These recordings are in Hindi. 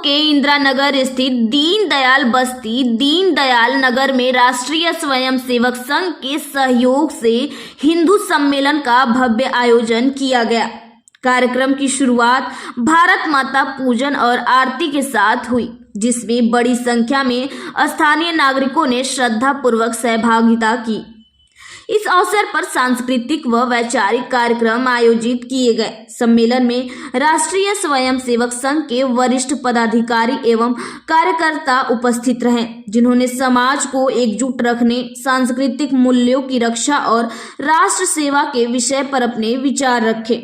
के इंदिरा नगर स्थित दीनदयाल बस्ती दीनदयाल नगर में राष्ट्रीय स्वयंसेवक संघ के सहयोग से हिंदू सम्मेलन का भव्य आयोजन किया गया। कार्यक्रम की शुरुआत भारत माता पूजन और आरती के साथ हुई, जिसमें बड़ी संख्या में स्थानीय नागरिकों ने श्रद्धा पूर्वक सहभागिता की। इस अवसर पर सांस्कृतिक व वैचारिक कार्यक्रम आयोजित किए गए। सम्मेलन में राष्ट्रीय स्वयंसेवक संघ के वरिष्ठ पदाधिकारी एवं कार्यकर्ता उपस्थित रहे, जिन्होंने समाज को एकजुट रखने, सांस्कृतिक मूल्यों की रक्षा और राष्ट्र सेवा के विषय पर अपने विचार रखे।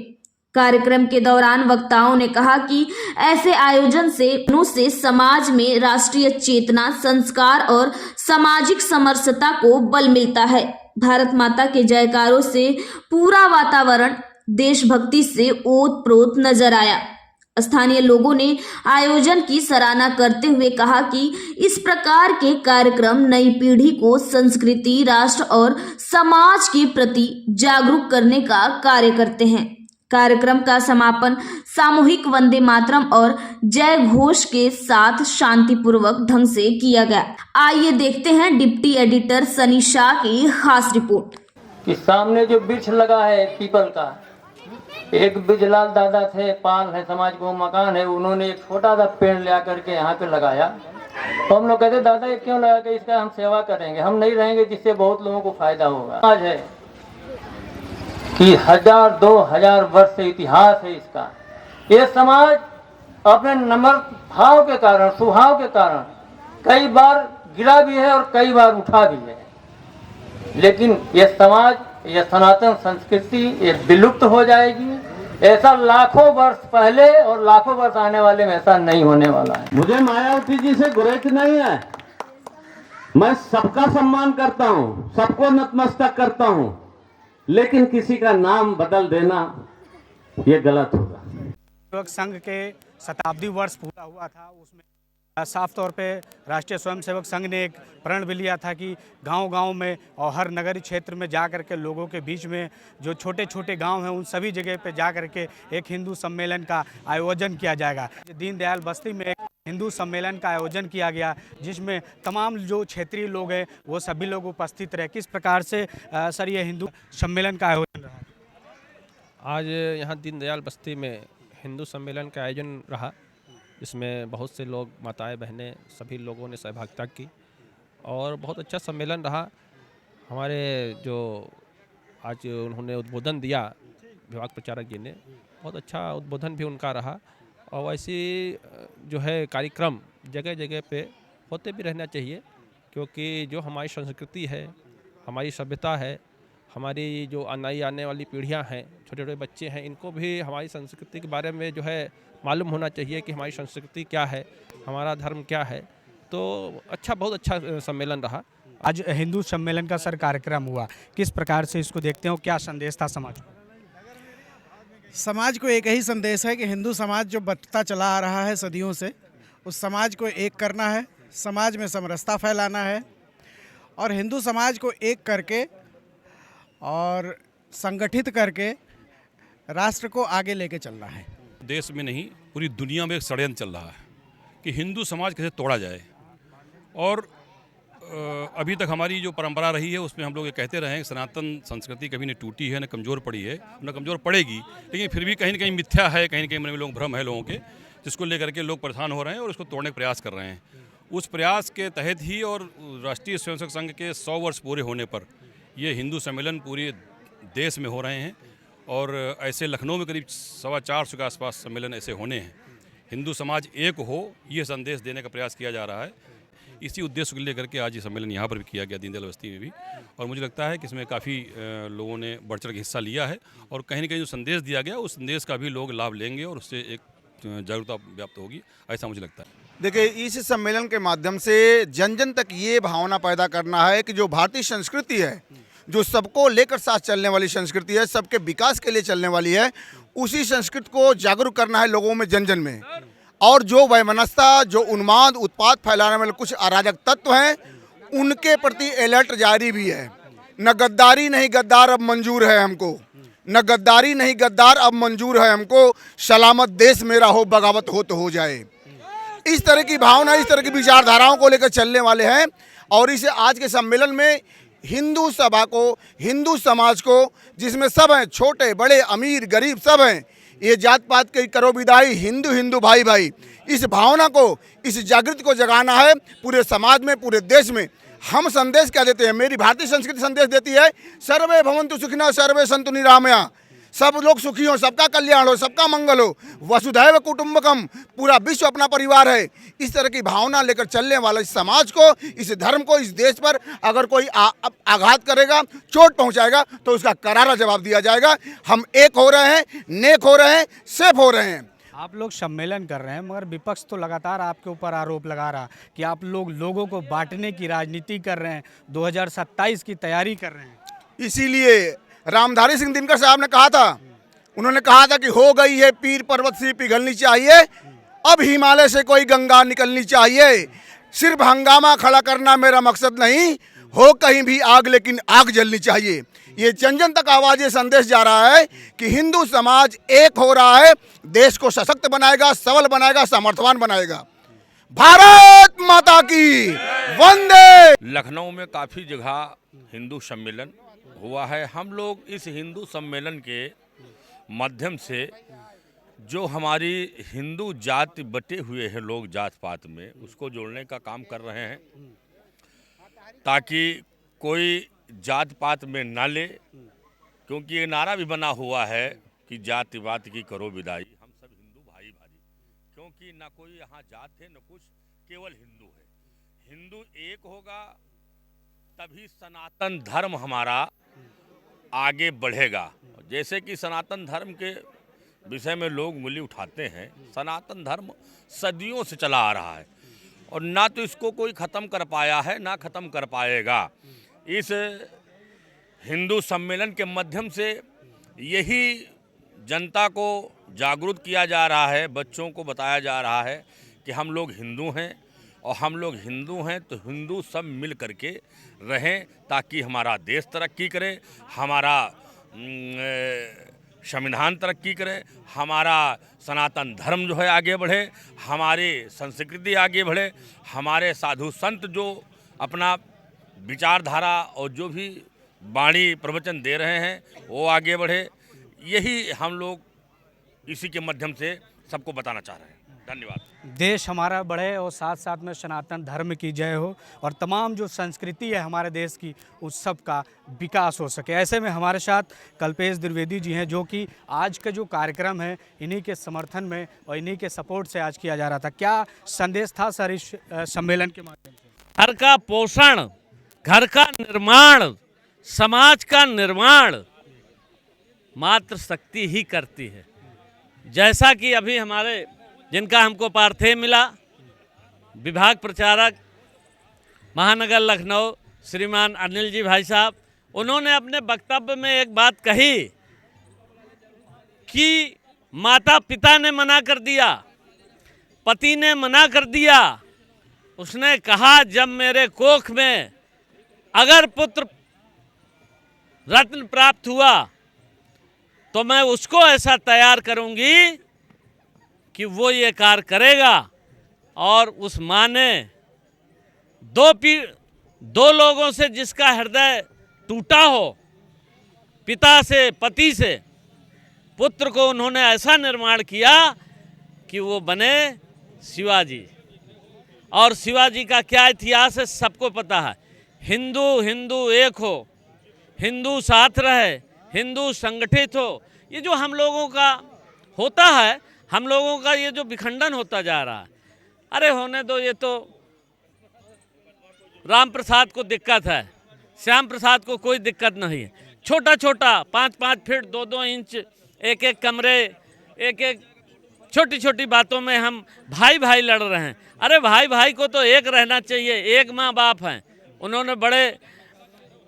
कार्यक्रम के दौरान वक्ताओं ने कहा कि ऐसे आयोजन से समाज में राष्ट्रीय चेतना, संस्कार और सामाजिक समरसता को बल मिलता है। भारत माता के जयकारों से पूरा वातावरण देशभक्ति से ओत-प्रोत नजर आया। स्थानीय लोगों ने आयोजन की सराहना करते हुए कहा कि इस प्रकार के कार्यक्रम नई पीढ़ी को संस्कृति, राष्ट्र और समाज के प्रति जागरूक करने का कार्य करते हैं। कार्यक्रम का समापन सामूहिक वंदे मातरम और जय घोष के साथ शांतिपूर्वक ढंग से किया गया। आइए देखते हैं डिप्टी एडिटर सनी शाह की खास रिपोर्ट। कि सामने जो वृक्ष लगा है पीपल का, एक बिजलाल दादा थे, पाल है समाज को मकान है, उन्होंने एक छोटा सा पेड़ ले आकर के यहाँ पे लगाया। तो हम लोग कहते दादा ये क्यों लगा के, इसका हम सेवा करेंगे, हम नहीं रहेंगे जिससे बहुत लोगों को फायदा होगा। आज है कि 1000-2000 वर्ष से इतिहास है इसका। ये समाज अपने नम्र भाव के कारण, स्वभाव के कारण कई बार गिरा भी है और कई बार उठा भी है, लेकिन ये समाज, ये सनातन संस्कृति ये विलुप्त हो जाएगी। ऐसा लाखों वर्ष पहले और लाखों वर्ष आने वाले में ऐसा नहीं होने वाला है। मुझे मायावती जी से गुरेज नहीं है, मैं सबका सम्मान करता हूँ, सबको नतमस्तक करता हूँ, लेकिन किसी का नाम बदल देना ये गलत होगा। स्वयंसेवक संघ के शताब्दी वर्ष पूरा हुआ था, उसमें साफ तौर पे राष्ट्रीय स्वयंसेवक संघ ने एक प्रण भी लिया था कि गांव-गांव में और हर नगरीय क्षेत्र में जा कर के लोगों के बीच में जो छोटे-छोटे गांव हैं उन सभी जगह पे जा कर के एक हिंदू सम्मेलन का आयोजन किया जाएगा। दीनदयाल बस्ती में एक हिंदू सम्मेलन का आयोजन किया गया, जिसमें तमाम जो क्षेत्रीय लोग हैं वो सभी लोग उपस्थित रहे। किस प्रकार से सर ये हिंदू सम्मेलन का आयोजन रहा? आज यहाँ दीनदयाल बस्ती में हिंदू सम्मेलन का आयोजन रहा, जिसमें बहुत से लोग, माताएं, बहनें, सभी लोगों ने सहभागिता की और बहुत अच्छा सम्मेलन रहा। हमारे जो आज उन्होंने उद्बोधन दिया विभाग प्रचारक जी ने, बहुत अच्छा उद्बोधन भी उनका रहा। और वैसी जो है कार्यक्रम जगह जगह पे होते भी रहना चाहिए, क्योंकि जो हमारी संस्कृति है, हमारी सभ्यता है, हमारी जो आने वाली पीढ़ियां हैं, छोटे छोटे बच्चे हैं, इनको भी हमारी संस्कृति के बारे में जो है मालूम होना चाहिए कि हमारी संस्कृति क्या है, हमारा धर्म क्या है। तो अच्छा, बहुत अच्छा सम्मेलन रहा। आज हिंदू सम्मेलन का सर कार्यक्रम हुआ, किस प्रकार से इसको देखते हो, क्या संदेश था समाज को? समाज को एक ही संदेश है कि हिंदू समाज जो बंटता चला आ रहा है सदियों से, उस समाज को एक करना है, समाज में समरसता फैलाना है और हिंदू समाज को एक करके और संगठित करके राष्ट्र को आगे लेके चलना है। देश में नहीं, पूरी दुनिया में एक षड्यंत्र चल रहा है कि हिंदू समाज कैसे तोड़ा जाए। और अभी तक हमारी जो परंपरा रही है उसमें हम लोग ये कहते रहे हैं कि सनातन संस्कृति कभी नहीं टूटी है, न कमज़ोर पड़ी है, न कमज़ोर पड़ेगी, लेकिन फिर भी कहीं न कहीं मिथ्या है, कहीं न कहीं मन में लोग भ्रम है लोगों के, जिसको लेकर के लोग परेशान हो रहे हैं और उसको तोड़ने का प्रयास कर रहे हैं। उस प्रयास के तहत ही और राष्ट्रीय स्वयंसेवक संघ के 100 वर्ष पूरे होने पर ये हिंदू सम्मेलन पूरे देश में हो रहे हैं और ऐसे लखनऊ में करीब 450 के आसपास सम्मेलन ऐसे होने हैं। हिंदू समाज एक हो, ये संदेश देने का प्रयास किया जा रहा है। इसी उद्देश्य को लेकर के आज ये सम्मेलन यहाँ पर भी किया गया, दीनदयाल बस्ती में भी, और मुझे लगता है कि इसमें काफ़ी लोगों ने बढ़ चढ़ के हिस्सा लिया है और कहीं न कहीं जो संदेश दिया गया उस संदेश का भी लोग लाभ लेंगे और उससे एक जागरूकता व्याप्त होगी, ऐसा मुझे लगता है। देखिए, इस सम्मेलन के माध्यम से जन जन तक ये भावना पैदा करना है कि जो भारतीय संस्कृति है, जो सबको लेकर साथ चलने वाली संस्कृति है, सबके विकास के लिए चलने वाली है, उसी संस्कृति को जागरूक करना है लोगों में, जन जन में। और जो वैमनस्यता, जो उन्माद, उत्पाद फैलाने वाले कुछ अराजक तत्व हैं, उनके प्रति अलर्ट जारी भी है। न गद्दारी नहीं गद्दार अब मंजूर है हमको, न गद्दारी नहीं गद्दार अब मंजूर है हमको, सलामत देश मेरा हो, बगावत हो तो हो जाए। इस तरह की भावना, इस तरह की विचारधाराओं को लेकर चलने वाले हैं। और इसे आज के सम्मेलन में हिंदू सभा को, हिंदू समाज को, जिसमें सब हैं, छोटे बड़े अमीर गरीब सब हैं, ये जात पात की करो विदाई, हिंदू हिंदू भाई भाई, इस भावना को, इस जागृति को जगाना है पूरे समाज में, पूरे देश में। हम संदेश क्या देते हैं? मेरी भारतीय संस्कृति संदेश देती है, सर्वे भवन्तु सुखिनः सर्वे सन्तु निरामया, सब लोग सुखी हो, सबका कल्याण हो, सबका मंगल हो, वसुधैव कुटुंबकम, पूरा विश्व अपना परिवार है। इस तरह की भावना लेकर चलने वाला इस समाज को, इस धर्म को, इस देश पर अगर कोई आघात करेगा, चोट पहुंचाएगा, तो उसका करारा जवाब दिया जाएगा। हम एक हो रहे हैं, नेक हो रहे हैं, सेफ हो रहे हैं। आप लोग सम्मेलन कर रहे हैं, मगर विपक्ष तो लगातार आपके ऊपर आरोप लगा रहा कि आप लोग लोगों को बांटने की राजनीति कर रहे हैं, 2027 की तैयारी कर रहे हैं। इसीलिए रामधारी सिंह दिनकर साहब ने कहा था, उन्होंने कहा था कि हो गई है पीर पर्वत से पिघलनी चाहिए, अब हिमालय से कोई गंगा निकलनी चाहिए। सिर्फ हंगामा खड़ा करना मेरा मकसद नहीं, हो कहीं भी आग, लेकिन आग जलनी चाहिए। ये जन जन तक आवाज, ये संदेश जा रहा है कि हिंदू समाज एक हो रहा है, देश को सशक्त बनाएगा, सबल बनाएगा, सामर्थ्यवान बनाएगा। भारत माता की वंदे। लखनऊ में काफ़ी जगह हिंदू सम्मेलन हुआ है। हम लोग इस हिंदू सम्मेलन के माध्यम से जो हमारी हिंदू जाति बटे हुए हैं लोग जात पात में, उसको जोड़ने का काम कर रहे हैं, ताकि कोई जात पात में ना ले। क्योंकि ये नारा भी बना हुआ है कि जाति पात की करो विदाई, हम सब हिंदू भाई भाई। क्योंकि ना कोई यहाँ जात है न कुछ, केवल हिंदू है। हिंदू एक होगा तभी सनातन धर्म हमारा आगे बढ़ेगा। जैसे कि सनातन धर्म के विषय में लोग उंगली उठाते हैं, सनातन धर्म सदियों से चला आ रहा है और ना तो इसको कोई ख़त्म कर पाया है, ना ख़त्म कर पाएगा। इस हिंदू सम्मेलन के माध्यम से यही जनता को जागरूक किया जा रहा है, बच्चों को बताया जा रहा है कि हम लोग हिंदू हैं, और हम लोग हिंदू हैं तो हिंदू सब मिल करके रहें, ताकि हमारा देश तरक्की करे, हमारा संविधान तरक्की करे, हमारा सनातन धर्म जो है आगे बढ़े, हमारी संस्कृति आगे बढ़े, हमारे साधु संत जो अपना विचारधारा और जो भी वाणी प्रवचन दे रहे हैं वो आगे बढ़े। यही हम लोग इसी के माध्यम से सबको बताना चाह रहे हैं। धन्यवाद। देश हमारा बढ़े और साथ साथ में सनातन धर्म की जय हो, और तमाम जो संस्कृति है हमारे देश की, उस सब का विकास हो सके। ऐसे में हमारे साथ कल्पेश द्विवेदी जी हैं, जो कि आज का जो कार्यक्रम है इन्हीं के समर्थन में और इन्हीं के सपोर्ट से आज किया जा रहा था। क्या संदेश था सर इस सम्मेलन के माध्यम से? घर का पोषण, घर का निर्माण, समाज का निर्माण मात्र शक्ति ही करती है। जैसा कि अभी हमारे जिनका हमको पार्थिव मिला, विभाग प्रचारक महानगर लखनऊ श्रीमान अनिल जी भाई साहब, उन्होंने अपने वक्तव्य में एक बात कही कि माता पिता ने मना कर दिया, पति ने मना कर दिया। उसने कहा जब मेरे कोख में अगर पुत्र रत्न प्राप्त हुआ तो मैं उसको ऐसा तैयार करूंगी कि वो ये कार्य करेगा। और उस माँ ने दो लोगों से जिसका हृदय टूटा हो, पिता से, पति से, पुत्र को उन्होंने ऐसा निर्माण किया कि वो बने शिवाजी। और शिवाजी का क्या इतिहास है सबको पता है। हिंदू हिंदू एक हो, हिंदू साथ रहे, हिंदू संगठित हो। ये जो हम लोगों का होता है, हम लोगों का ये जो विखंडन होता जा रहा है, अरे होने दो, ये तो राम प्रसाद को दिक्कत है, श्याम प्रसाद को कोई दिक्कत नहीं है। छोटा छोटा 5-5 फीट 2-2 इंच एक एक कमरे, एक एक छोटी छोटी बातों में हम भाई भाई लड़ रहे हैं। अरे भाई भाई को तो एक रहना चाहिए, एक माँ बाप हैं, उन्होंने बड़े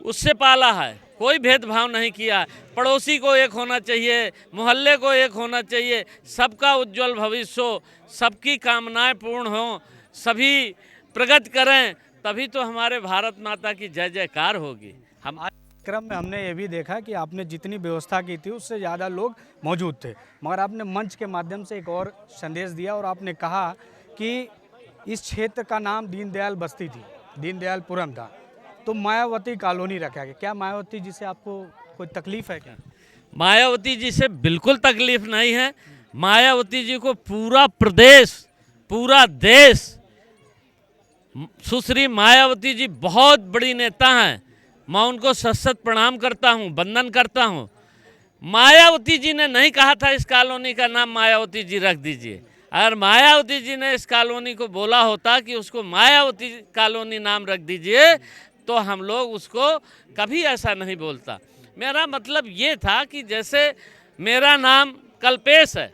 उससे पाला है, कोई भेदभाव नहीं किया। पड़ोसी को एक होना चाहिए, मोहल्ले को एक होना चाहिए, सबका उज्जवल भविष्य हो, सबकी कामनाएं पूर्ण हो, सभी प्रगति करें, तभी तो हमारे भारत माता की जय जयकार होगी। हम आज क्रम में हमने ये भी देखा कि आपने जितनी व्यवस्था की थी उससे ज़्यादा लोग मौजूद थे, मगर आपने मंच के माध्यम से एक और संदेश दिया और आपने कहा कि इस क्षेत्र का नाम दीनदयाल बस्ती थी, दीनदयालपुरम था, तो मायावती कॉलोनी रखा गया। क्या मायावती जी से आपको कोई तकलीफ है क्या? मायावती जी से बिल्कुल तकलीफ नहीं है। मायावती जी को पूरा प्रदेश, पूरा देश, सुश्री मायावती जी बहुत बड़ी नेता हैं। मैं उनको सशक्त प्रणाम करता हूं, वंदन करता हूं। मायावती जी ने नहीं कहा था इस कॉलोनी का नाम मायावती जी रख दीजिए। अगर मायावती जी ने इस कॉलोनी को बोला होता कि उसको मायावती कॉलोनी नाम रख दीजिए, तो हम लोग उसको कभी ऐसा नहीं बोलता। मेरा मतलब ये था कि जैसे मेरा नाम कल्पेश है,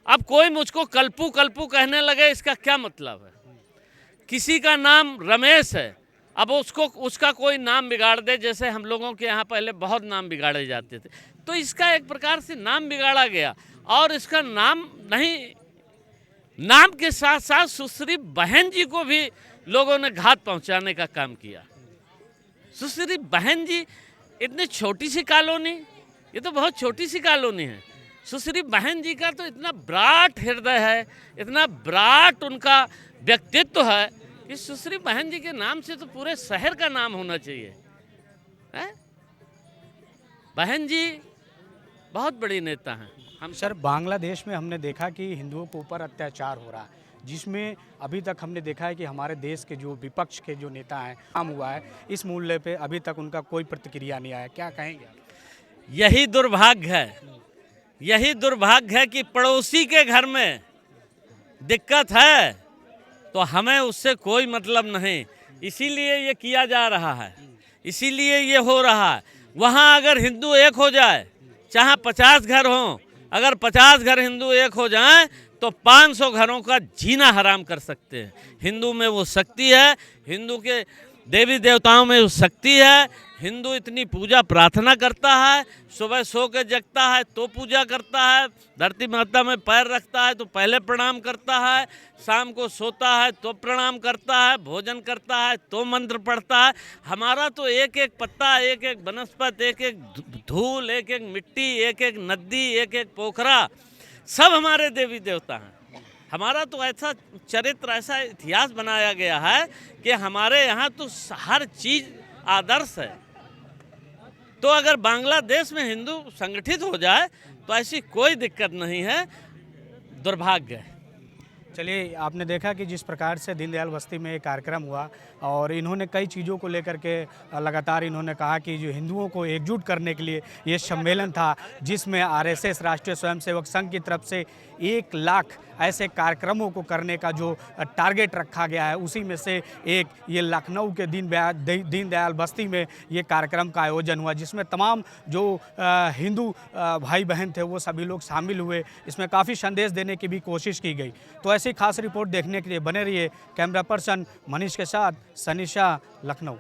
अब कोई मुझको कल्पू कल्पू कहने लगे, इसका क्या मतलब है? किसी का नाम रमेश है, अब उसका कोई नाम बिगाड़ दे, जैसे हम लोगों के यहाँ पहले बहुत नाम बिगाड़े जाते थे, तो इसका एक प्रकार से नाम बिगाड़ा गया। और इसका नाम नहीं, नाम के साथ साथ सुश्री बहन जी को भी लोगों ने घात पहुँचाने का काम किया। सुश्री बहन जी, इतनी छोटी सी कॉलोनी, ये तो बहुत छोटी सी कॉलोनी है। सुश्री बहन जी का तो इतना विराट हृदय है, इतना विराट उनका व्यक्तित्व है कि सुश्री बहन जी के नाम से तो पूरे शहर का नाम होना चाहिए है? बहन जी बहुत बड़ी नेता हैं। हम सर, बांग्लादेश में हमने देखा कि हिंदुओं के ऊपर अत्याचार हो रहा है, जिसमें अभी तक हमने देखा है कि हमारे देश के जो विपक्ष के जो नेता हैं काम हुआ है, इस मूल्य पे अभी तक उनका कोई प्रतिक्रिया नहीं आया। क्या कहेंगे? यही दुर्भाग्य है, यही दुर्भाग्य है कि पड़ोसी के घर में दिक्कत है तो हमें उससे कोई मतलब नहीं। इसीलिए ये किया जा रहा है, इसीलिए ये हो रहा है। वहाँ अगर हिंदू एक हो जाए, चाहे 50 घर हों, अगर 50 घर हिंदू एक हो जाएं तो 500 घरों का जीना हराम कर सकते हैं। हिंदू में वो शक्ति है, हिंदू के देवी देवताओं में वो शक्ति है। हिंदू इतनी पूजा प्रार्थना करता है, सुबह सो के जगता है तो पूजा करता है, धरती माता में पैर रखता है तो पहले प्रणाम करता है, शाम को सोता है तो प्रणाम करता है, भोजन करता है तो मंत्र पढ़ता है। हमारा तो एक एक पत्ता, एक एक वनस्पति, एक एक धूल, एक एक मिट्टी, एक एक नदी, एक एक पोखरा, सब हमारे देवी देवता हैं। हमारा तो ऐसा चरित्र, ऐसा इतिहास बनाया गया है कि हमारे यहाँ तो हर चीज़ आदर्श है। तो अगर बांग्लादेश में हिंदू संगठित हो जाए तो ऐसी कोई दिक्कत नहीं है, दुर्भाग्य है। चलिए, आपने देखा कि जिस प्रकार से दीनदयाल बस्ती में एक कार्यक्रम हुआ और इन्होंने कई चीज़ों को लेकर के लगातार इन्होंने कहा कि जो हिंदुओं को एकजुट करने के लिए ये सम्मेलन था, जिसमें आरएसएस राष्ट्रीय स्वयंसेवक संघ की तरफ से 1 लाख ऐसे कार्यक्रमों को करने का जो टारगेट रखा गया है, उसी में से एक ये लखनऊ के दीनदयाल बस्ती में ये कार्यक्रम का आयोजन हुआ, जिसमें तमाम जो हिंदू भाई बहन थे वो सभी लोग शामिल हुए। इसमें काफ़ी संदेश देने की भी कोशिश की गई। तो ऐसी खास रिपोर्ट देखने के लिए बने रहिए। कैमरा पर्सन मनीष के साथ सनी शाह, लखनऊ।